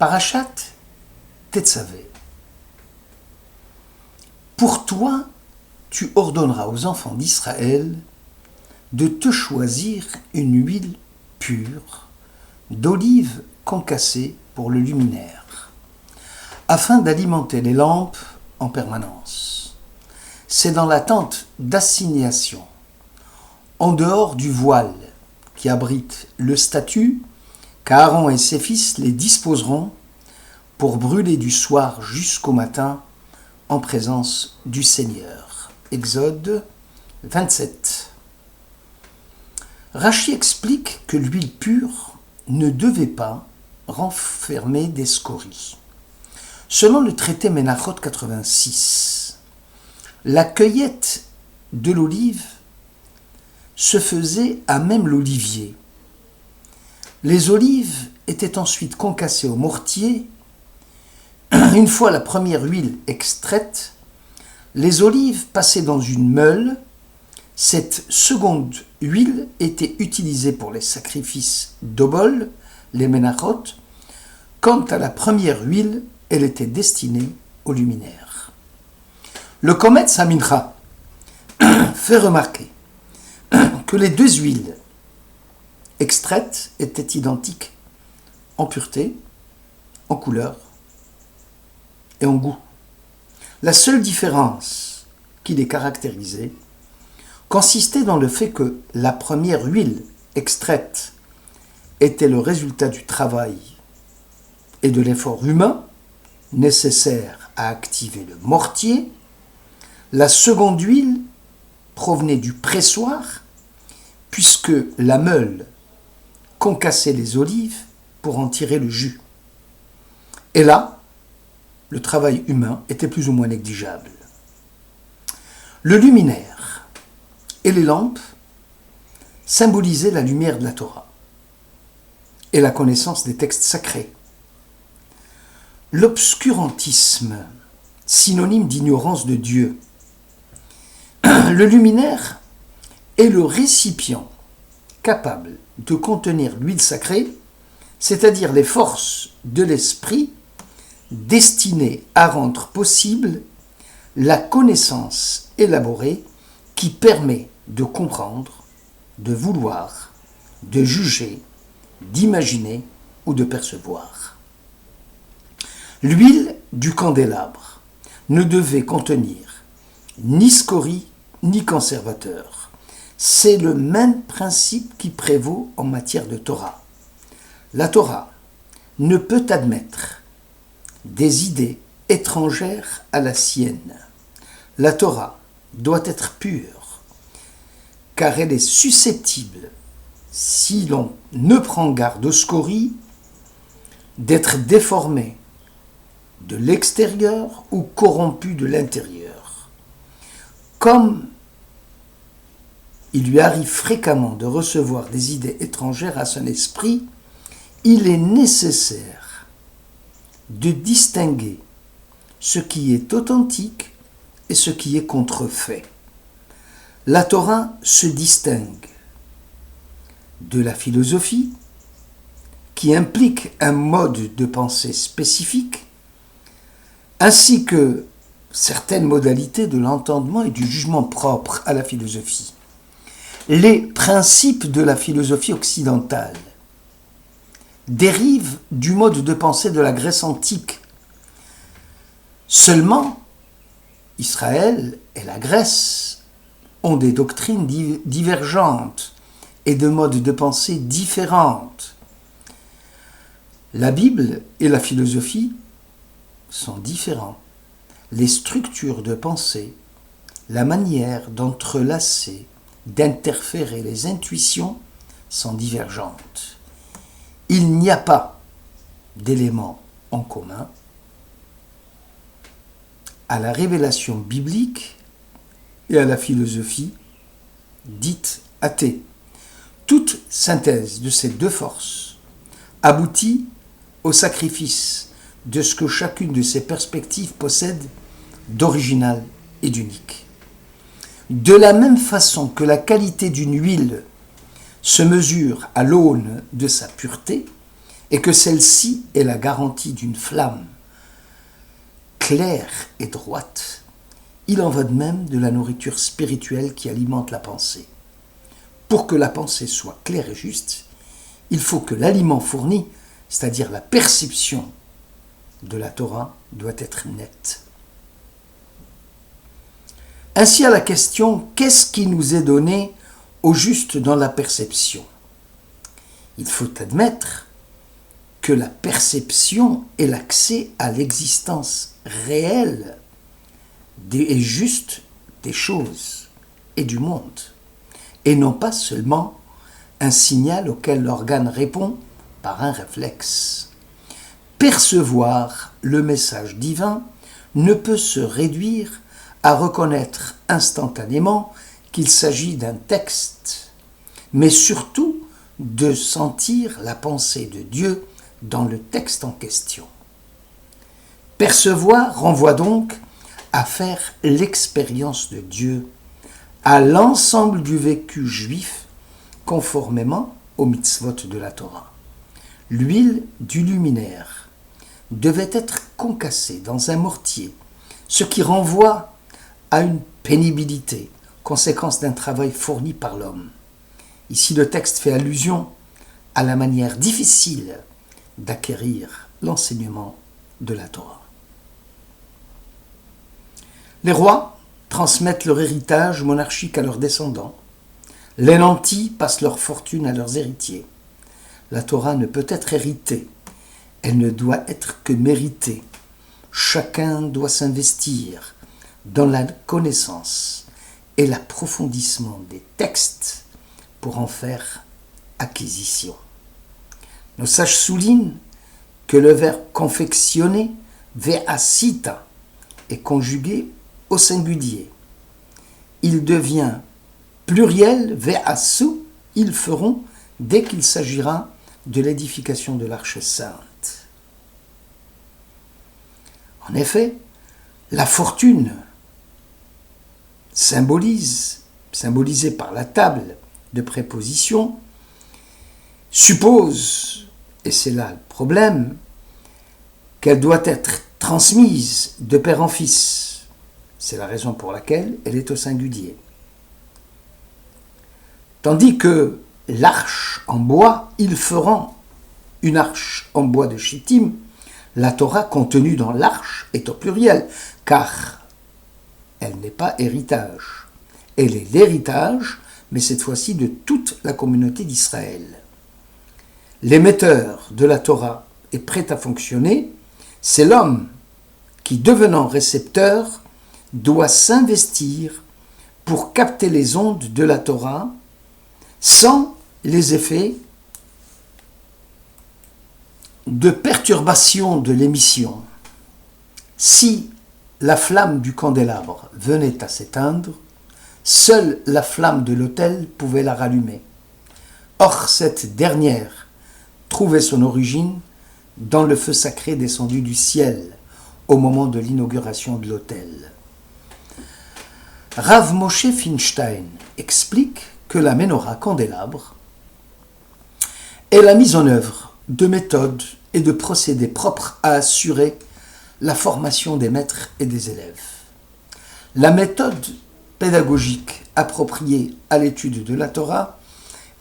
Parashat Tetzavé. Pour toi, tu ordonneras aux enfants d'Israël de te choisir une huile pure d'olive concassée pour le luminaire, afin d'alimenter les lampes en permanence. C'est dans la tente d'assignation, en dehors du voile qui abrite le statut, qu'Aaron et ses fils les disposeront pour brûler du soir jusqu'au matin en présence du Seigneur. Exode 27. Rachi explique que l'huile pure ne devait pas renfermer des scories. Selon le traité Menachot 86, la cueillette de l'olive se faisait à même l'olivier. Les olives étaient ensuite concassées au mortier. Une fois la première huile extraite, les olives passaient dans une meule. Cette seconde huile était utilisée pour les sacrifices d'Obol, les Menachot. Quant à la première huile, elle était destinée aux luminaires. Le Kometz HaMincha fait remarquer que les deux huiles extraites étaient identiques en pureté, en couleur et en goût. La seule différence qui les caractérisait consistait dans le fait que la première huile extraite était le résultat du travail et de l'effort humain nécessaire à activer le mortier. La seconde huile provenait du pressoir, puisque la meule concassait les olives pour en tirer le jus. Et là, le travail humain était plus ou moins négligeable. Le luminaire et les lampes symbolisaient la lumière de la Torah et la connaissance des textes sacrés. L'obscurantisme, synonyme d'ignorance de Dieu. Le luminaire est le récipient capable de contenir l'huile sacrée, c'est-à-dire les forces de l'esprit destinées à rendre possible la connaissance élaborée qui permet de comprendre, de vouloir, de juger, d'imaginer ou de percevoir. L'huile du candélabre ne devait contenir ni scorie ni conservateur. C'est le même principe qui prévaut en matière de Torah. La Torah ne peut admettre des idées étrangères à la sienne. La Torah doit être pure, car elle est susceptible, si l'on ne prend garde aux scories, d'être déformée de l'extérieur ou corrompue de l'intérieur. Comme il lui arrive fréquemment de recevoir des idées étrangères à son esprit, il est nécessaire de distinguer ce qui est authentique et ce qui est contrefait. La Torah se distingue de la philosophie, qui implique un mode de pensée spécifique, ainsi que certaines modalités de l'entendement et du jugement propres à la philosophie. Les principes de la philosophie occidentale dérivent du mode de pensée de la Grèce antique. Seulement, Israël et la Grèce ont des doctrines divergentes et de modes de pensée différentes. La Bible et la philosophie sont différents. Les structures de pensée, la manière d'entrelacer, d'interférer les intuitions sont divergentes. Il n'y a pas d'éléments en commun à la révélation biblique et à la philosophie dite athée. Toute synthèse de ces deux forces aboutit au sacrifice de ce que chacune de ces perspectives possède d'original et d'unique. De la même façon que la qualité d'une huile se mesure à l'aune de sa pureté, et que celle-ci est la garantie d'une flamme claire et droite, il en va de même de la nourriture spirituelle qui alimente la pensée. Pour que la pensée soit claire et juste, il faut que l'aliment fourni, c'est-à-dire la perception de la Torah, doit être net. Ainsi à la question « Qu'est-ce qui nous est donné au juste dans la perception ?» Il faut admettre que la perception est l'accès à l'existence réelle et juste des choses et du monde, et non pas seulement un signal auquel l'organe répond par un réflexe. Percevoir le message divin ne peut se réduire à reconnaître instantanément qu'il s'agit d'un texte, mais surtout de sentir la pensée de Dieu dans le texte en question. Percevoir renvoie donc à faire l'expérience de Dieu, à l'ensemble du vécu juif, conformément aux mitzvot de la Torah. L'huile du luminaire devait être concassée dans un mortier, ce qui renvoie à une pénibilité, conséquence d'un travail fourni par l'homme. Ici, le texte fait allusion à la manière difficile d'acquérir l'enseignement de la Torah. Les rois transmettent leur héritage monarchique à leurs descendants. Les nantis passent leur fortune à leurs héritiers. La Torah ne peut être héritée, elle ne doit être que méritée. Chacun doit s'investir dans la connaissance et l'approfondissement des textes pour en faire acquisition. Nos sages soulignent que le verbe confectionner, ve'asita, est conjugué au singulier. Il devient pluriel, ve'asu, ils feront, dès qu'il s'agira de l'édification de l'arche sainte. En effet, la fortune symbolisée par la table de préposition, suppose, et c'est là le problème, qu'elle doit être transmise de père en fils. C'est la raison pour laquelle elle est au singulier. Tandis que l'arche en bois, ils feront une arche en bois de chittim, la Torah contenue dans l'arche est au pluriel, car elle n'est pas héritage. Elle est l'héritage, mais cette fois-ci de toute la communauté d'Israël. L'émetteur de la Torah est prêt à fonctionner, c'est l'homme qui, devenant récepteur, doit s'investir pour capter les ondes de la Torah sans les effets de perturbation de l'émission. Si la flamme du candélabre venait à s'éteindre, seule la flamme de l'autel pouvait la rallumer. Or, cette dernière trouvait son origine dans le feu sacré descendu du ciel au moment de l'inauguration de l'autel. Rav Moshe Feinstein explique que la Ménorah candélabre est la mise en œuvre de méthodes et de procédés propres à assurer la formation des maîtres et des élèves. La méthode pédagogique appropriée à l'étude de la Torah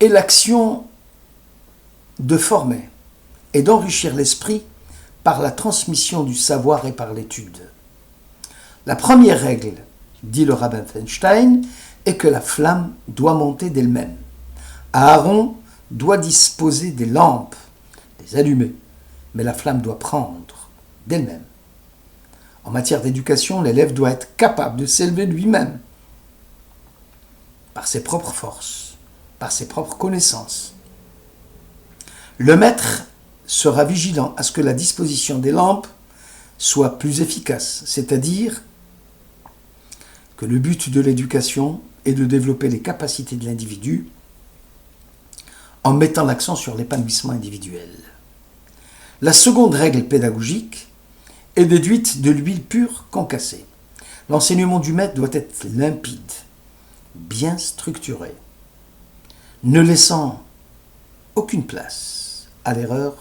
est l'action de former et d'enrichir l'esprit par la transmission du savoir et par l'étude. La première règle, dit le rabbin Feinstein, est que la flamme doit monter d'elle-même. Aaron doit disposer des lampes, les allumer, mais la flamme doit prendre d'elle-même. En matière d'éducation, l'élève doit être capable de s'élever lui-même par ses propres forces, par ses propres connaissances. Le maître sera vigilant à ce que la disposition des lampes soit plus efficace, c'est-à-dire que le but de l'éducation est de développer les capacités de l'individu en mettant l'accent sur l'épanouissement individuel. La seconde règle pédagogique est déduite de l'huile pure concassée. L'enseignement du maître doit être limpide, bien structuré, ne laissant aucune place à l'erreur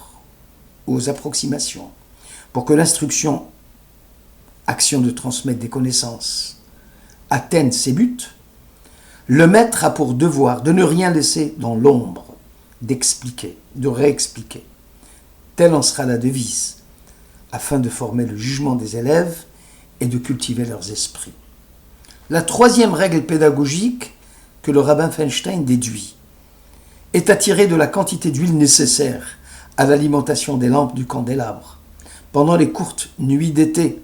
aux approximations, pour que l'instruction, action de transmettre des connaissances, atteigne ses buts, le maître a pour devoir de ne rien laisser dans l'ombre, d'expliquer, de réexpliquer. Telle en sera la devise, afin de former le jugement des élèves et de cultiver leurs esprits. La troisième règle pédagogique que le rabbin Feinstein déduit est à tirer de la quantité d'huile nécessaire à l'alimentation des lampes du candélabre, pendant les courtes nuits d'été,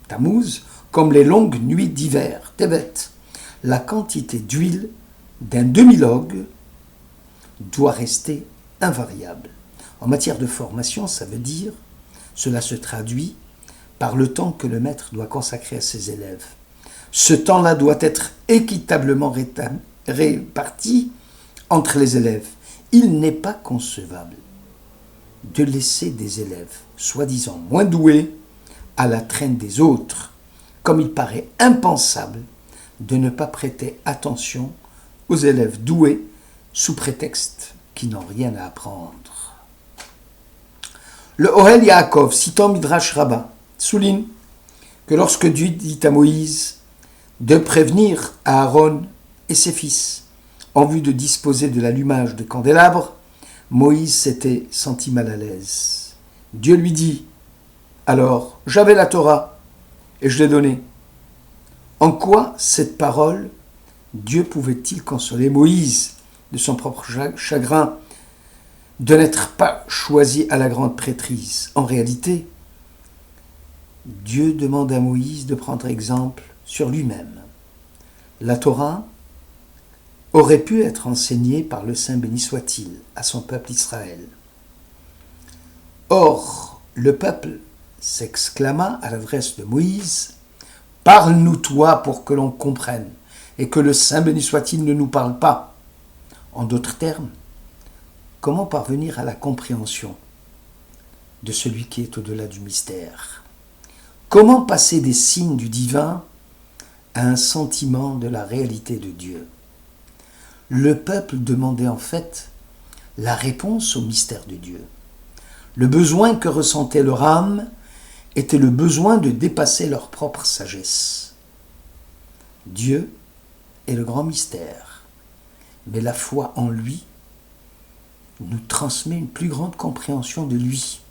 Tammuz, comme les longues nuits d'hiver, Tébet. La quantité d'huile d'un demi-log doit rester invariable. En matière de formation, cela se traduit par le temps que le maître doit consacrer à ses élèves. Ce temps-là doit être équitablement réparti entre les élèves. Il n'est pas concevable de laisser des élèves, soi-disant moins doués, à la traîne des autres, comme il paraît impensable de ne pas prêter attention aux élèves doués sous prétexte qu'ils n'ont rien à apprendre. Le Ohel Yaakov, citant Midrash Rabbah, souligne que lorsque Dieu dit à Moïse de prévenir Aaron et ses fils en vue de disposer de l'allumage de candélabres, Moïse s'était senti mal à l'aise. Dieu lui dit alors, j'avais la Torah et je l'ai donnée. En quoi cette parole, Dieu pouvait-il consoler Moïse de son propre chagrin de n'être pas choisi à la grande prêtrise? En réalité, Dieu demande à Moïse de prendre exemple sur lui-même. La Torah aurait pu être enseignée par le Saint béni soit-il à son peuple Israël. Or, le peuple s'exclama à l'adresse de Moïse « Parle-nous toi pour que l'on comprenne et que le Saint béni soit-il ne nous parle pas. » En d'autres termes, comment parvenir à la compréhension de celui qui est au-delà du mystère? Comment passer des signes du divin à un sentiment de la réalité de Dieu? Le peuple demandait en fait la réponse au mystère de Dieu. Le besoin que ressentait leur âme était le besoin de dépasser leur propre sagesse. Dieu est le grand mystère, mais la foi en lui nous transmet une plus grande compréhension de lui,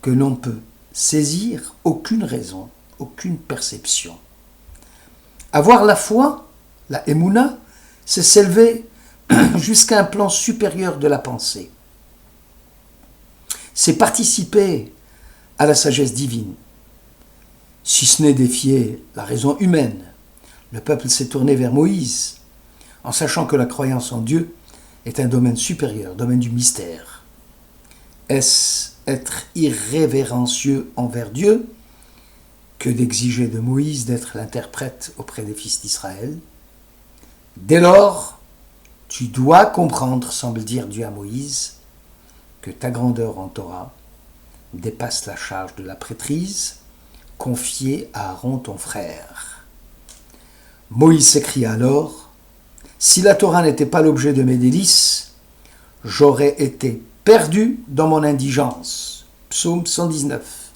que l'on peut saisir aucune raison, aucune perception. Avoir la foi, la émouna, c'est s'élever jusqu'à un plan supérieur de la pensée. C'est participer à la sagesse divine. Si ce n'est défier la raison humaine, le peuple s'est tourné vers Moïse, en sachant que la croyance en Dieu est un domaine supérieur, domaine du mystère. Est-ce être irrévérencieux envers Dieu que d'exiger de Moïse d'être l'interprète auprès des fils d'Israël? Dès lors, tu dois comprendre, semble dire Dieu à Moïse, que ta grandeur en Torah dépasse la charge de la prêtrise confiée à Aaron ton frère. Moïse s'écria alors, si la Torah n'était pas l'objet de mes délices, j'aurais été perdu dans mon indigence. Psaume 119.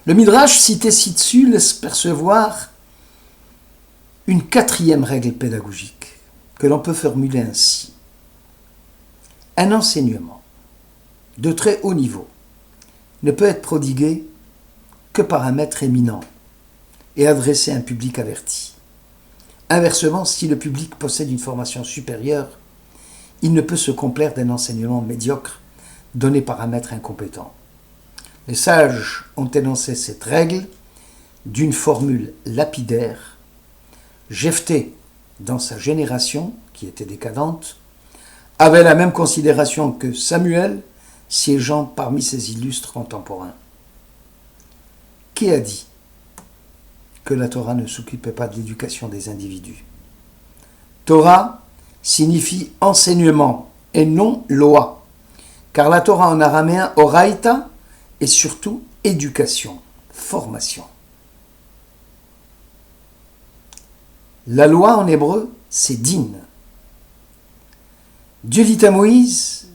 Le Midrash cité ci-dessus laisse percevoir une quatrième règle pédagogique que l'on peut formuler ainsi. Un enseignement de très haut niveau ne peut être prodigué que par un maître éminent et adressé à un public averti. Inversement, si le public possède une formation supérieure, il ne peut se complaire d'un enseignement médiocre donné par un maître incompétent. Les sages ont énoncé cette règle d'une formule lapidaire. Jephthé, dans sa génération, qui était décadente, avait la même considération que Samuel, siégeant parmi ses illustres contemporains. Qui a dit que la Torah ne s'occupait pas de l'éducation des individus? Torah signifie enseignement et non loi, car la Torah en araméen, oraïta, est surtout éducation, formation. La loi en hébreu, c'est din. Dieu dit à Moïse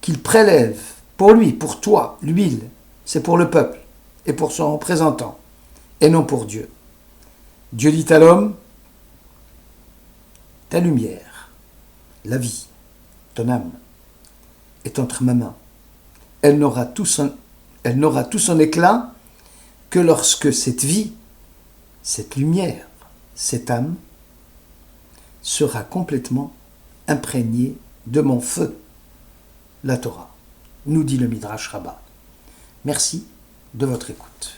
qu'il prélève pour lui, pour toi, l'huile, c'est pour le peuple et pour son représentant, et non pour Dieu. Dieu dit à l'homme, ta lumière, la vie, ton âme, est entre ma main. Elle n'aura tout son éclat que lorsque cette vie, cette lumière, cette âme sera complètement imprégnée de mon feu, la Torah, nous dit le Midrash Rabbah. Merci de votre écoute.